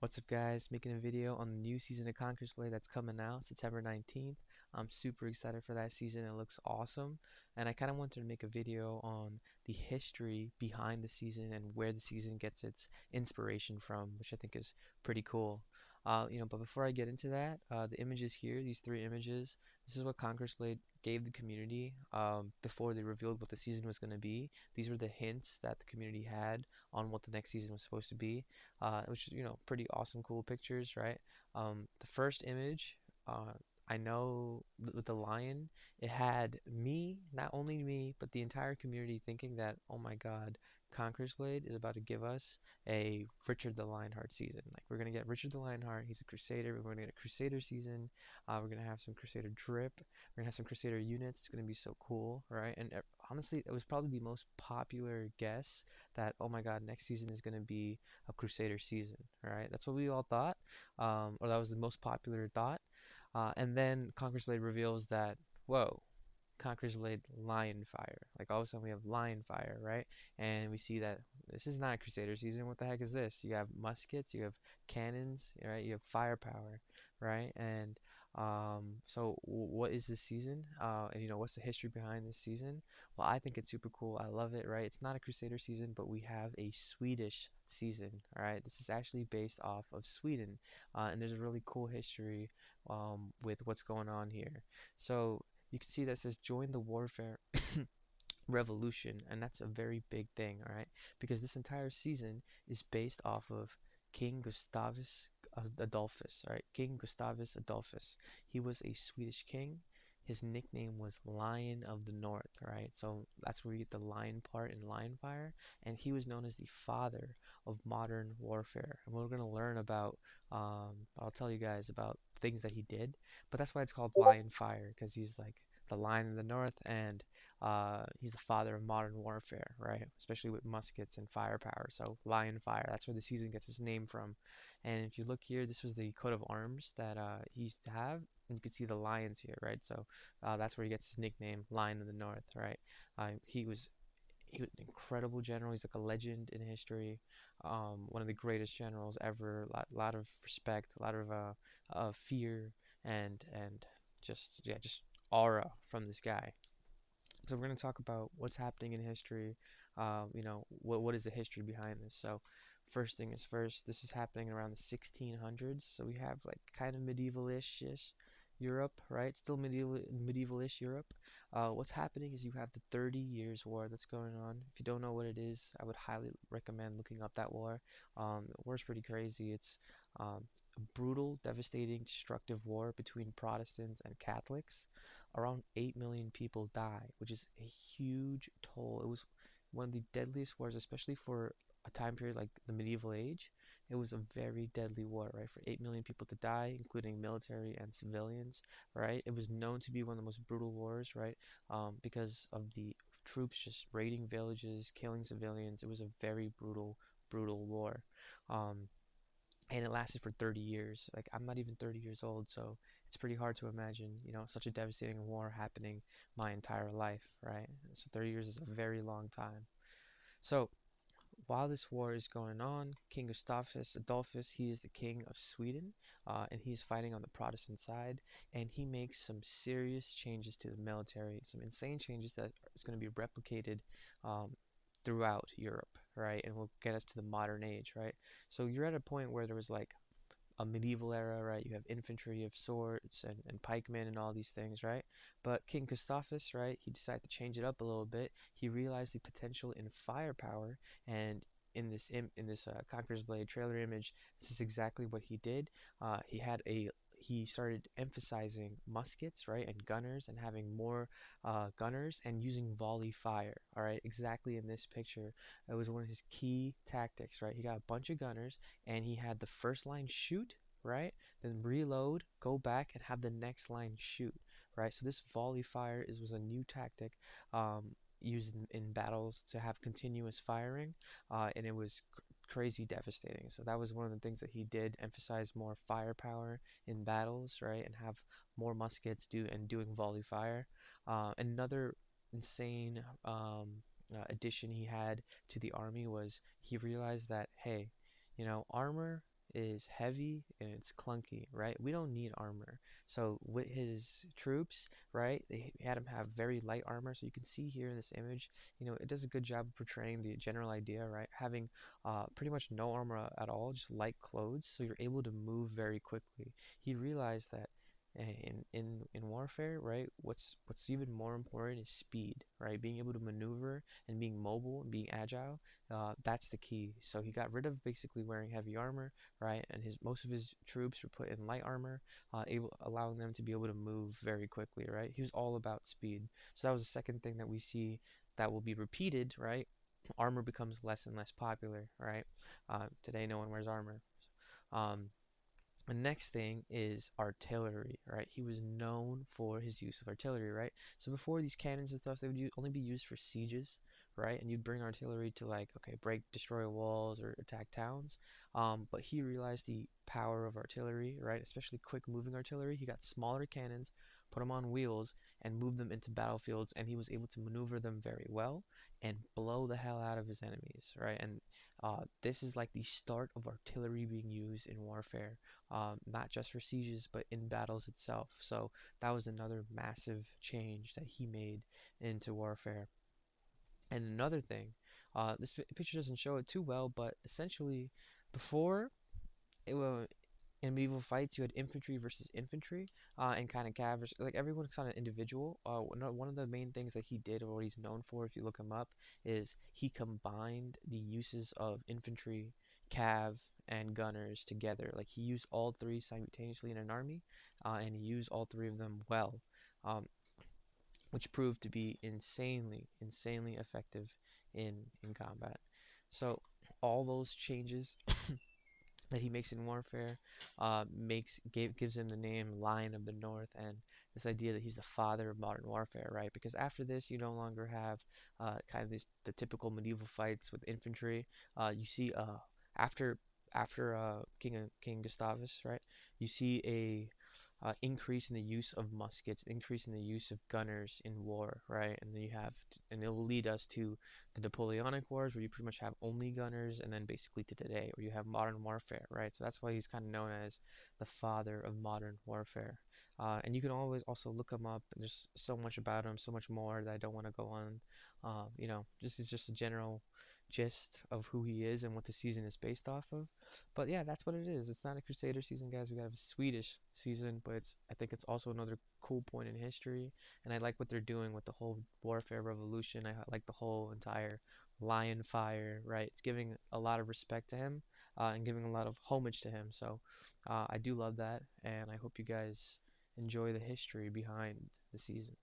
What's up, guys? Making a video on the new season of Conquerors Blade that's coming out September 19th. I'm super excited for that season. It looks awesome. And I kind of wanted to make a video on the history behind the season and where the season gets its inspiration from, which I think is pretty cool. But before I get into that, the images here, these three images, this is what Conquerors Blade gave the community before they revealed what the season was going to be. These were the hints that the community had on what the next season was supposed to be, which is, pretty awesome, cool pictures, right? The first image, uh, I know with the lion, it had me, not only me, but the entire community thinking that, oh my God, Conqueror's Blade is about to give us a Richard the Lionheart season. Like, we're gonna get Richard the Lionheart. He's a Crusader. We're gonna get a Crusader season. We're gonna have some Crusader drip. We're gonna have some Crusader units. It's gonna be so cool, right? And honestly, it was probably the most popular guess that, oh my God, next season is gonna be a Crusader season, right? That's what we all thought, or that was the most popular thought. And then Conqueror's Blade reveals that, whoa, Conqueror's Blade Lionfire. Like, all of a sudden we have Lionfire, right? And we see that this is not a Crusader season. What the heck is this? You have muskets, you have cannons, right? You have firepower, right? And what is this season? And what's the history behind this season? Well, I think it's super cool. I love it, right? It's not a Crusader season, but we have a Swedish season, all right? This is actually based off of Sweden, and there's a really cool history with what's going on here. So you can see that says join the warfare revolution, and that's a very big thing, all right? Because this entire season is based off of King Gustavus Adolphus, all right? King Gustavus Adolphus. He was a Swedish king. His nickname was Lion of the North, right? So that's where we get the lion part in Lionfire, and he was known as the father of modern warfare. And we're going to learn about, I'll tell you guys about things that he did, but that's why it's called Lionfire, because he's like the lion in the north, and he's the father of modern warfare, right? Especially with muskets and firepower. So Lionfire, that's where the season gets its name from. And if you look here, this was the coat of arms that he used to have. And you can see the lions here, right? So that's where he gets his nickname, Lion of the North, right? He was an incredible general. He's like a legend in history. One of the greatest generals ever. Lot of respect, a lot of fear, and just aura from this guy. So we're going to talk about what's happening in history. What is the history behind this? So first thing is first, this is happening around the 1600s. So we have like kind of medieval-ish Europe, right? Still medieval-ish Europe. What's happening is you have the 30 Years' War that's going on. If you don't know what it is, I would highly recommend looking up that war. The war's pretty crazy. It's a brutal, devastating, destructive war between Protestants and Catholics. Around 8 million people die, which is a huge toll. It was one of the deadliest wars, especially for a time period like the medieval age. It was a very deadly war, right? For 8 million people to die, including military and civilians, right? It was known to be one of the most brutal wars, right? Because of the troops just raiding villages, killing civilians. It was a very brutal war. Um, and it lasted for 30 years. Like, I'm not even 30 years old, so it's pretty hard to imagine, such a devastating war happening my entire life, right? So 30 years is a very long time. So while this war is going on, King Gustavus Adolphus, he is the king of Sweden, and he's fighting on the Protestant side, and he makes some serious changes to the military, some insane changes that is going to be replicated um, throughout Europe, right? And will get us to the modern age, right? So you're at a point where there was like a medieval era, right? You have infantry, you have swords and pikemen and all these things, right? But King Gustavus, right, he decided to change it up a little bit. He realized the potential in firepower, and in this Conqueror's Blade trailer image, this is exactly what he did. He started emphasizing muskets, right, and gunners, and having more gunners and using volley fire. All right, exactly in this picture, it was one of his key tactics, right? He got a bunch of gunners, and he had the first line shoot, right, then reload, go back, and have the next line shoot, right? So this volley fire was a new tactic used in battles to have continuous firing, and it was crazy devastating. So that was one of the things that he did, emphasize more firepower in battles, right, and have more muskets doing volley fire. Another insane addition he had to the army was he realized that, hey, armor is heavy and it's clunky, right? We don't need armor. So with his troops, right, they had him have very light armor. So you can see here in this image, it does a good job of portraying the general idea, right? Having pretty much no armor at all, just light clothes, so you're able to move very quickly. He realized that in warfare, right, what's even more important is speed, right? Being able to maneuver and being mobile and being agile, that's the key. So he got rid of basically wearing heavy armor, right? And his most of his troops were put in light armor, allowing them to be able to move very quickly, right? He was all about speed. So that was the second thing that we see that will be repeated, right? Armor becomes less and less popular, right? Today, no one wears armor. Um, the next thing is artillery, right? He was known for his use of artillery, right? So before these cannons and stuff, they would only be used for sieges, right? And you'd bring artillery to like, okay, destroy walls or attack towns. But he realized the power of artillery, right? Especially quick moving artillery. He got smaller cannons, put them on wheels, and moved them into battlefields, and he was able to maneuver them very well and blow the hell out of his enemies, right? And this is like the start of artillery being used in warfare, not just for sieges, but in battles itself. So that was another massive change that he made into warfare. And another thing, this picture doesn't show it too well, but essentially, before it was in medieval fights, you had infantry versus infantry, and kind of cav versus, like everyone's kind of individual. One of the main things that he did, or what he's known for, if you look him up, is he combined the uses of infantry, cav, and gunners together. Like he used all three simultaneously in an army, and he used all three of them well, um, which proved to be insanely effective in combat. So all those changes that he makes in warfare gives him the name Lion of the North, and this idea that he's the father of modern warfare, right? Because after this, you no longer have kind of the typical medieval fights with infantry. You see after King Gustavus, right? You see a increase in the use of muskets, increase in the use of gunners in war, right? And then and it will lead us to the Napoleonic Wars, where you pretty much have only gunners, and then basically to today, where you have modern warfare, right? So that's why he's kind of known as the father of modern warfare. And you can always also look him up, and there's so much about him, so much more that I don't want to go on. Just is just a general gist of who he is and what the season is based off of. But yeah, that's what it is. It's not a Crusader season, guys. We got a Swedish season, but I think it's also another cool point in history. And I like what they're doing with the whole warfare revolution. I like the whole entire Lionfire, right? It's giving a lot of respect to him, and giving a lot of homage to him. So I do love that, and I hope you guys enjoy the history behind the season.